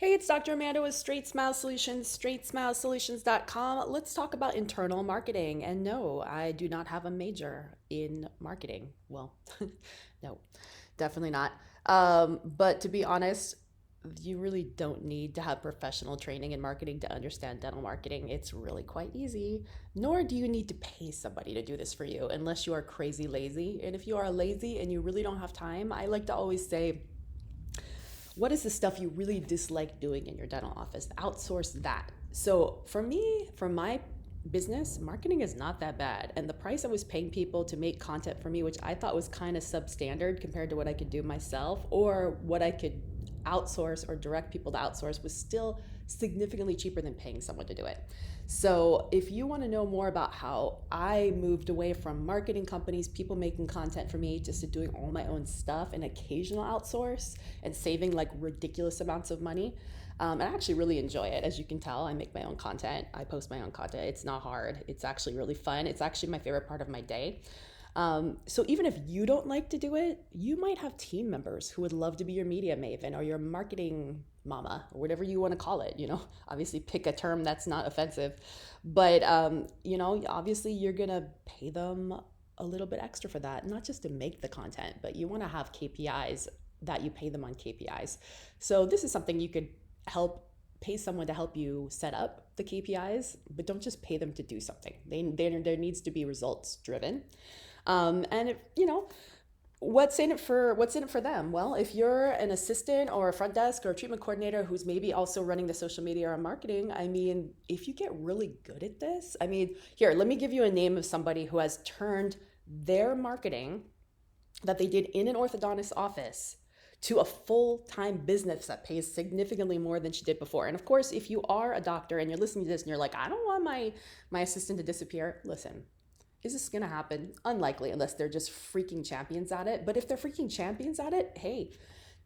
Hey, it's Dr. Amanda with Straightsmile Solutions, straightsmilesolutions.com. Let's talk about internal marketing. And no, I do not have a major in marketing. Well, no, definitely not. But to be honest, you really don't need to have professional training in marketing to understand dental marketing. It's really quite easy. Nor do you need to pay somebody to do this for you unless you are crazy lazy. And if you are lazy and you really don't have time, I like to always say, what is the stuff you really dislike doing in your dental office? Outsource that. So for me, for my business, marketing is not that bad. And the price I was paying people to make content for me, which I thought was kind of substandard compared to what I could do myself or what I could outsource or direct people to outsource, was still significantly cheaper than paying someone to do it. So if you want to know more about how I moved away from marketing companies, people making content for me, just to doing all my own stuff and occasional outsource and saving like ridiculous amounts of money, I actually really enjoy it. As you can tell, I make my own content. I post my own content. It's not hard. It's actually really fun. It's actually my favorite part of my day. So even if you don't like to do it, you might have team members who would love to be your media maven or your marketing mama or whatever you want to call it. Obviously pick a term that's not offensive, but obviously you're gonna pay them a little bit extra for that, not just to make the content, but you want to have KPIs that you pay them on KPIs. So this is something you could help pay someone to help you set up the KPIs, but don't just pay them to do something. There needs to be results driven. And what's in it for them? Well, if you're an assistant or a front desk or a treatment coordinator who's maybe also running the social media or marketing, I mean, if you get really good at this, I mean, here, let me give you a name of somebody who has turned their marketing that they did in an orthodontist office to a full-time business that pays significantly more than she did before. And of course, if you are a doctor and you're listening to this and you're like, I don't want my assistant to disappear, listen. Is this going to happen? Unlikely, unless they're just freaking champions at it. But if they're freaking champions at it, hey,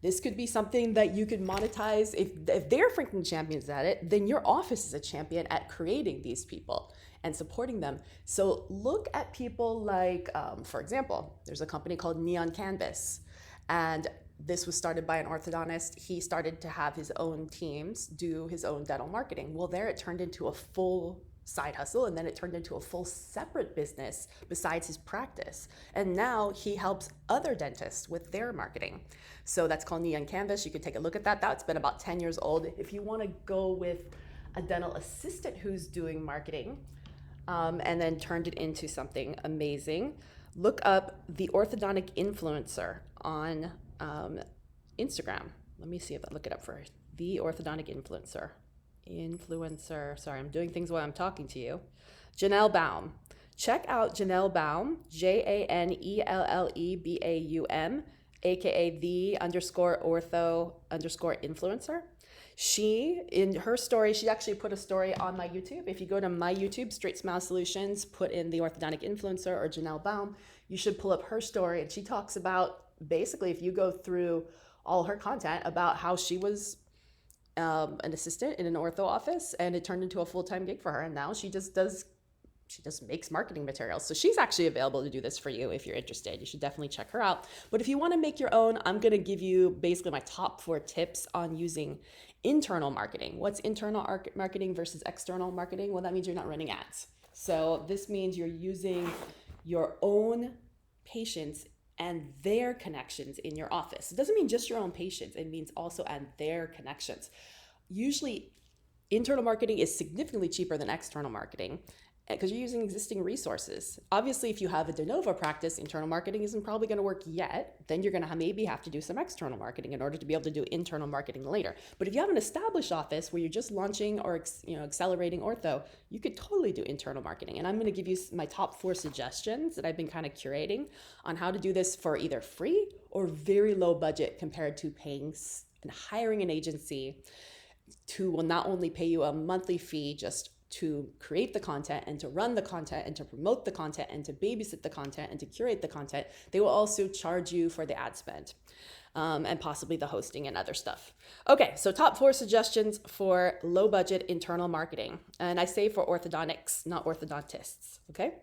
this could be something that you could monetize. If they're freaking champions at it, then your office is a champion at creating these people and supporting them. So look at people like, for example, there's a company called Neon Canvas. And this was started by an orthodontist. He started to have his own teams do his own dental marketing. Well, there it turned into a full side hustle, and then it turned into a full separate business besides his practice. And now he helps other dentists with their marketing. So that's called Neon Canvas. You could take a look at that. That's been about 10 years old. If you want to go with a dental assistant who's doing marketing, and then turned it into something amazing, look up the Orthodontic Influencer on Instagram. Let me see if I look it up first. The Orthodontic Influencer. Sorry, I'm doing things while I'm talking to you. Janelle Baum. Check out Janelle Baum, JANELLEBAUM, aka the _ortho_influencer. She, in her story, she actually put a story on my YouTube. If you go to my YouTube, Straightsmile Solutions, put in the Orthodontic Influencer or Janelle Baum, you should pull up her story. And she talks about, basically, if you go through all her content, about how she was an assistant in an ortho office and it turned into a full-time gig for her. And now she just makes marketing materials. So she's actually available to do this for you if you're interested. You should definitely check her out. But if you want to make your own, I'm going to give you basically my top 4 tips on using internal marketing. What's internal marketing versus external marketing? Well, that means you're not running ads. So this means you're using your own patients and their connections in your office. It doesn't mean just your own patients. It means also and their connections. Usually, internal marketing is significantly cheaper than external marketing because you're using existing resources. Obviously, if you have a de novo practice, internal marketing isn't probably going to work yet. Then you're going to maybe have to do some external marketing in order to be able to do internal marketing later. But if you have an established office where you're just launching or accelerating ortho, you could totally do internal marketing. And I'm going to give you my top 4 suggestions that I've been kind of curating on how to do this for either free or very low budget compared to paying and hiring an agency who will not only pay you a monthly fee just to create the content and to run the content and to promote the content and to babysit the content and to curate the content, they will also charge you for the ad spend and possibly the hosting and other stuff. Okay, so top 4 suggestions for low budget internal marketing. And I say for orthodontics, not orthodontists, okay?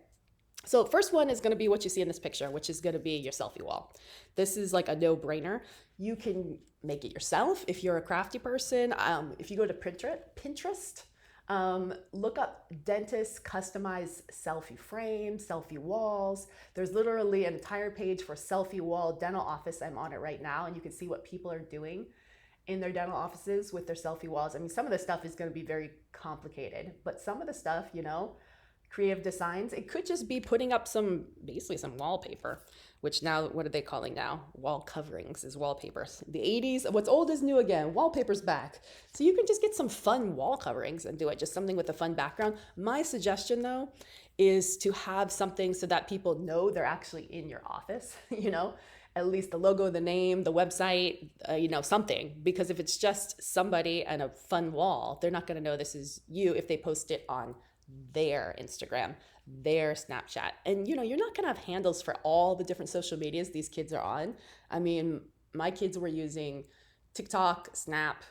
So first one is going to be what you see in this picture, which is going to be your selfie wall. This is like a no-brainer. You can make it yourself if you're a crafty person. If you go to Pinterest, look up dentists customize selfie frames, selfie walls. There's literally an entire page for selfie wall dental office. I'm on it right now, and you can see what people are doing in their dental offices with their selfie walls. I mean, some of the stuff is going to be very complicated, but some of the stuff, creative designs, it could just be putting up basically some wallpaper, which now, what are they calling now? Wall coverings is wallpapers. The 80s, what's old is new again. Wallpaper's back. So you can just get some fun wall coverings and do it, just something with a fun background. My suggestion though, is to have something so that people know they're actually in your office, at least the logo, the name, the website, something. Because if it's just somebody and a fun wall, they're not going to know this is you if they post it on their Instagram, their Snapchat. And you're not going to have handles for all the different social medias these kids are on. I mean, my kids were using TikTok, Snap,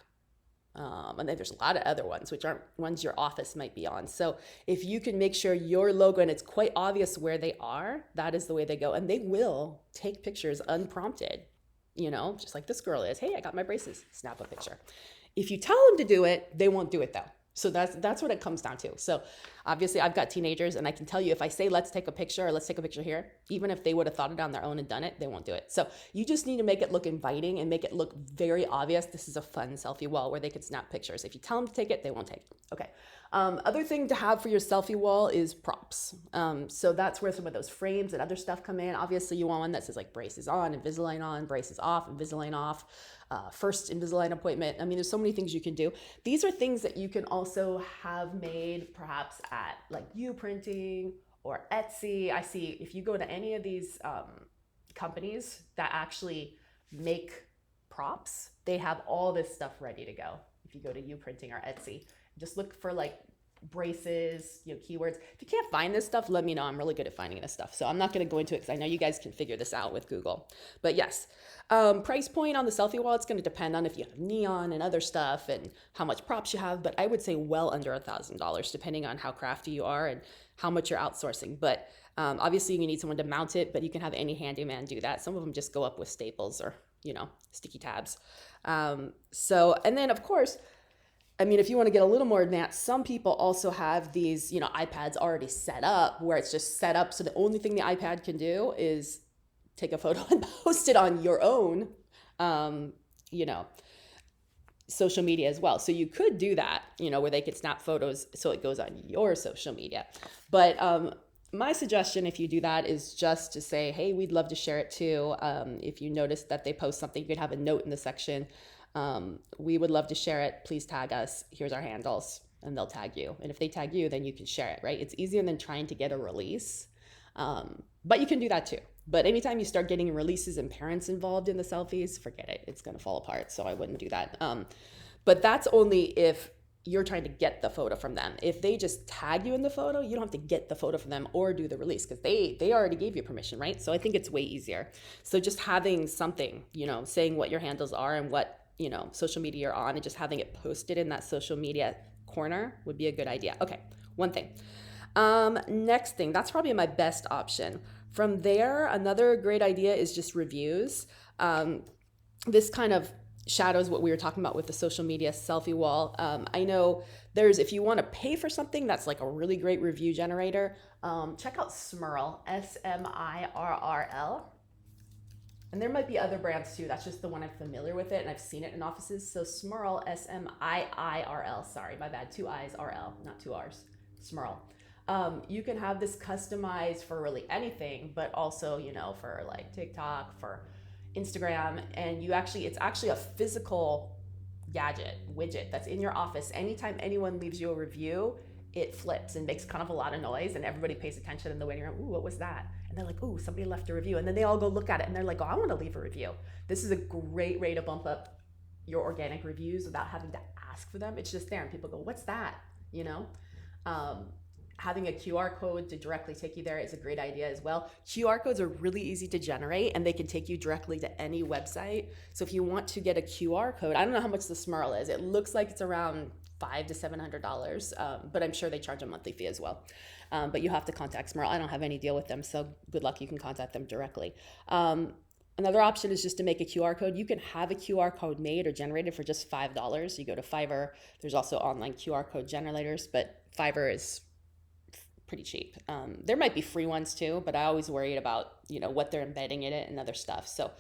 and then there's a lot of other ones, which aren't ones your office might be on. So if you can make sure your logo, and it's quite obvious where they are, that is the way they go. And they will take pictures unprompted, just like this girl is. Hey, I got my braces. Snap a picture. If you tell them to do it, they won't do it though. So that's what it comes down to. So obviously I've got teenagers, and I can tell you if I say, let's take a picture, or let's take a picture here, even if they would have thought it on their own and done it, they won't do it. So you just need to make it look inviting and make it look very obvious. This is a fun selfie wall where they could snap pictures. If you tell them to take it, they won't take it. Okay. Other thing to have for your selfie wall is props. So that's where some of those frames and other stuff come in. Obviously you want one that says like braces on, Invisalign on, braces off, Invisalign off, first Invisalign appointment. I mean, there's so many things you can do. These are things that you can also have made perhaps at like Printing or Etsy. I see if you go to any of these companies that actually make props, they have all this stuff ready to go. If you go to Printing or Etsy, just look for like braces, keywords. If you can't find this stuff, let me know. I'm really good at finding this stuff. So I'm not going to go into it because I know you guys can figure this out with Google. But yes, price point on the selfie wall, it's going to depend on if you have neon and other stuff and how much props you have. But I would say well under $1,000, depending on how crafty you are and how much you're outsourcing. But obviously you need someone to mount it, but you can have any handyman do that. Some of them just go up with staples or, sticky tabs. And then of course, I mean, if you want to get a little more advanced, some people also have these, iPads already set up where it's just set up. So the only thing the iPad can do is take a photo and post it on your own, social media as well. So you could do that, where they could snap photos so it goes on your social media. But my suggestion, if you do that, is just to say, hey, we'd love to share it too. If you notice that they post something, you could have a note in the section. We would love to share it. Please tag us. Here's our handles, and they'll tag you. And if they tag you, then you can share it, right? It's easier than trying to get a release. But you can do that too. But anytime you start getting releases and parents involved in the selfies, forget it. It's going to fall apart. So I wouldn't do that. But that's only if you're trying to get the photo from them. If they just tag you in the photo, you don't have to get the photo from them or do the release because they already gave you permission, right? So I think it's way easier. So just having something, saying what your handles are and what, social media you're on, and just having it posted in that social media corner would be a good idea. Okay, one thing. Next thing, that's probably my best option. From there, another great idea is just reviews. This kind of shadows what we were talking about with the social media selfie wall. I know if you want to pay for something that's like a really great review generator, check out Smurl, Smirl. And there might be other brands too. That's just the one I'm familiar with it, and I've seen it in offices. So Smurl, Smirl, sorry, my bad, 2 I's, RL, not 2 R's, Smurl. You can have this customized for really anything, but also, for like TikTok, for Instagram, and it's actually a physical widget that's in your office. Anytime anyone leaves you a review, it flips and makes kind of a lot of noise, and everybody pays attention in the waiting room. Ooh, what was that? And they're like, ooh, somebody left a review. And then they all go look at it and they're like, oh, I want to leave a review. This is a great way to bump up your organic reviews without having to ask for them. It's just there and people go, what's that? Having a QR code to directly take you there is a great idea as well. QR codes are really easy to generate and they can take you directly to any website. So if you want to get a QR code, I don't know how much the Smurl is. It looks like it's around $500 to $700, but I'm sure they charge a monthly fee as well. But you have to contact Smurl. I don't have any deal with them, so good luck. You can contact them directly. Another option is just to make a QR code. You can have a QR code made or generated for just $5. You go to Fiverr. There's also online QR code generators, but Fiverr is pretty cheap. There might be free ones too, but I always worried about, what they're embedding in it and other stuff. So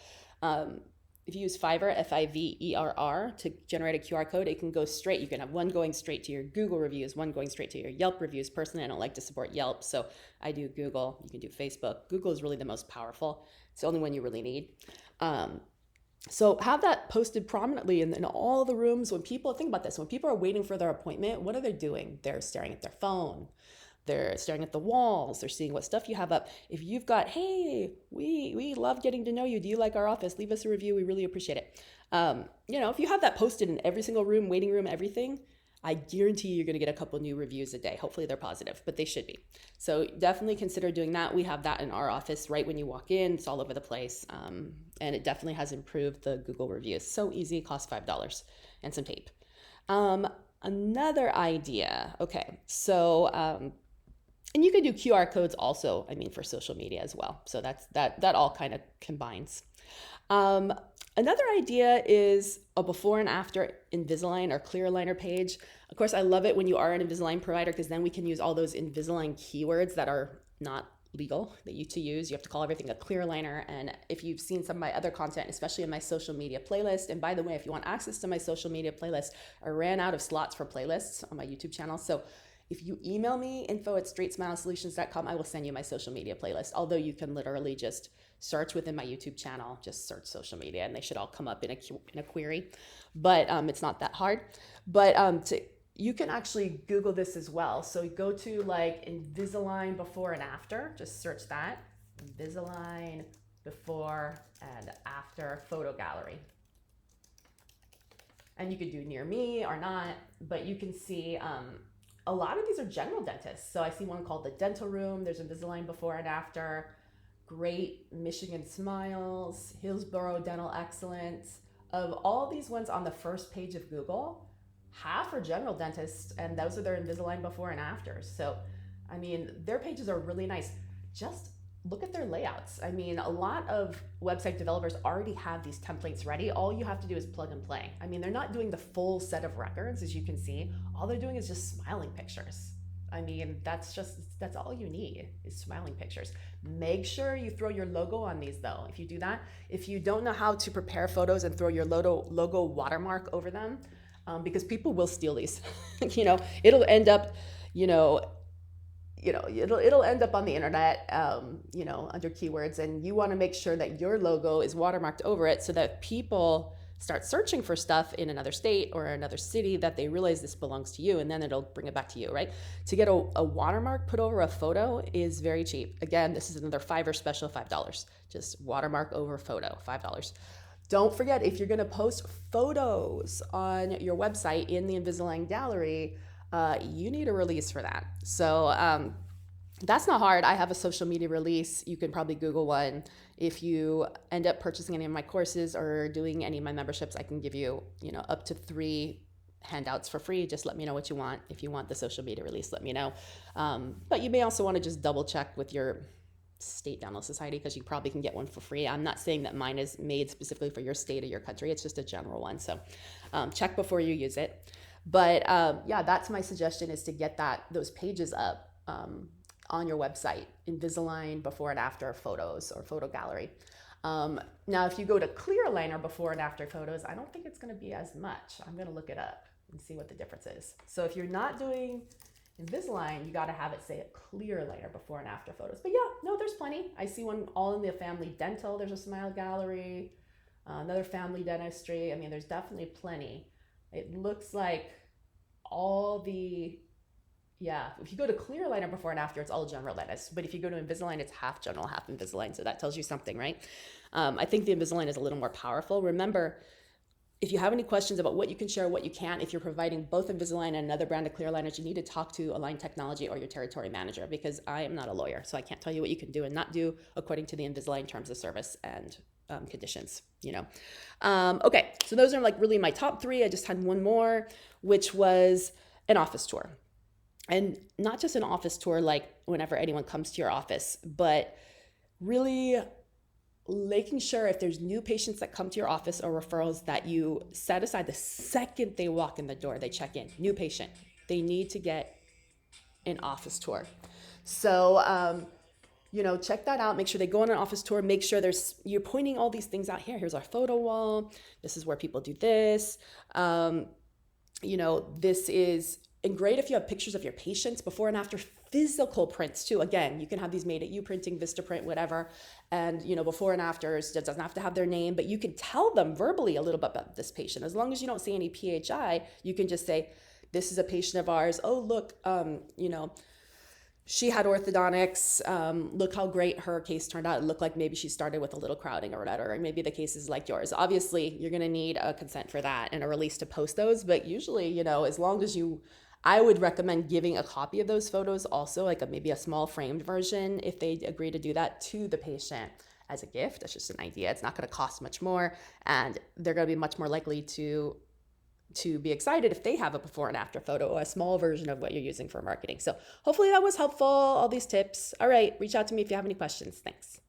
if you use Fiverr, Fiverr, to generate a QR code, it can go straight. You can have one going straight to your Google reviews, one going straight to your Yelp reviews. Personally, I don't like to support Yelp, so I do Google. You can do Facebook. Google is really the most powerful. It's the only one you really need. So have that posted prominently in all the rooms. When people, think about this, when people are waiting for their appointment, what are they doing? They're staring at their phone. They're staring at the walls. They're seeing what stuff you have up. If you've got, hey, we love getting to know you. Do you like our office? Leave us a review. We really appreciate it. If you have that posted in every single room, waiting room, everything, I guarantee you're going to get a couple new reviews a day. Hopefully they're positive, but they should be. So definitely consider doing that. We have that in our office right when you walk in. It's all over the place. And it definitely has improved the Google reviews. So easy, costs $5 and some tape. Another idea. Okay, so and you can do QR codes also, for social media as well. So that all kind of combines. Another idea is a before and after Invisalign or clear aligner page. Of course, I love it when you are an Invisalign provider, because then we can use all those Invisalign keywords that are not legal that you to use. You have to call everything a clear aligner. And if you've seen some of my other content, especially in my social media playlist, and by the way, if you want access to my social media playlist, I ran out of slots for playlists on my YouTube channel. So if you email me, info@straightsmilesolutions.com, I will send you my social media playlist. Although you can literally just search within my YouTube channel, just search social media, and they should all come up in a query. But it's not that hard. But you can actually Google this as well. So go to like Invisalign before and after. Just search that. Invisalign before and after photo gallery. And you could do near me or not, but you can see a lot of these are general dentists. So I see one called the Dental Room. There's Invisalign before and after. Great Michigan Smiles, Hillsborough Dental Excellence. Of all these ones on the first page of Google, half are general dentists, and those are their Invisalign before and afters. So, their pages are really nice. Just look at their layouts. A lot of website developers already have these templates ready. All you have to do is plug and play. They're not doing the full set of records, as you can see. All they're doing is just smiling pictures. That's all you need is smiling pictures. Make sure you throw your logo on these though. If you do that, if you don't know how to prepare photos and throw your logo watermark over them, because people will steal these, it'll end up, it'll end up on the internet, under keywords, and you want to make sure that your logo is watermarked over it so that people start searching for stuff in another state or another city that they realize this belongs to you, and then it'll bring it back to you, right? To get a watermark put over a photo is very cheap. Again, this is another Fiverr special, $5. Just watermark over photo, $5. Don't forget, if you're going to post photos on your website in the Invisalign gallery, you need a release for that. So that's not hard. I have a social media release. You can probably Google one. If you end up purchasing any of my courses or doing any of my memberships, I can give you, up to 3 handouts for free. Just let me know what you want. If you want the social media release, let me know. But you may also want to just double check with your state dental society, because you probably can get one for free. I'm not saying that mine is made specifically for your state or your country. It's just a general one. So check before you use it. But that's my suggestion, is to get those pages up on your website, Invisalign before and after photos or photo gallery. Now, if you go to clear aligner before and after photos, I don't think it's going to be as much. I'm going to look it up and see what the difference is. So if you're not doing Invisalign, you got to have it say a clear aligner before and after photos. But there's plenty. I see one all in the family dental. There's a smile gallery, another family dentistry. There's definitely plenty. It looks like if you go to clear aligner before and after, it's all general dentist. But if you go to Invisalign, it's half general, half Invisalign. So that tells you something, right? I think the Invisalign is a little more powerful. Remember, if you have any questions about what you can share, what you can't, if you're providing both Invisalign and another brand of clear aligners, you need to talk to Align Technology or your territory manager, because I am not a lawyer. So I can't tell you what you can do and not do according to the Invisalign terms of service and conditions, Okay, so those are like really my top 3. I just had one more, which was an office tour. And not just an office tour like whenever anyone comes to your office, but really making sure if there's new patients that come to your office or referrals that you set aside the second they walk in the door, they check in, new patient, they need to get an office tour. So, check that out. Make sure they go on an office tour. Make sure you're pointing all these things out here. Here's our photo wall. This is where people do this. This is, and great if you have pictures of your patients before and after, physical prints too. Again, you can have these made at you printing, Vistaprint, whatever. And, before and afters, it doesn't have to have their name, but you can tell them verbally a little bit about this patient. As long as you don't see any PHI, you can just say, this is a patient of ours. Oh, look, she had orthodontics. Look how great her case turned out. It looked like maybe she started with a little crowding or whatever, and maybe the case is like yours. Obviously, you're going to need a consent for that and a release to post those. But usually, as long as I would recommend giving a copy of those photos also, like maybe a small framed version, if they agree to do that, to the patient as a gift. That's just an idea. It's not going to cost much more, and they're going to be much more likely to be excited if they have a before and after photo or a small version of what you're using for marketing. So hopefully that was helpful, all these tips. All right, reach out to me if you have any questions. Thanks.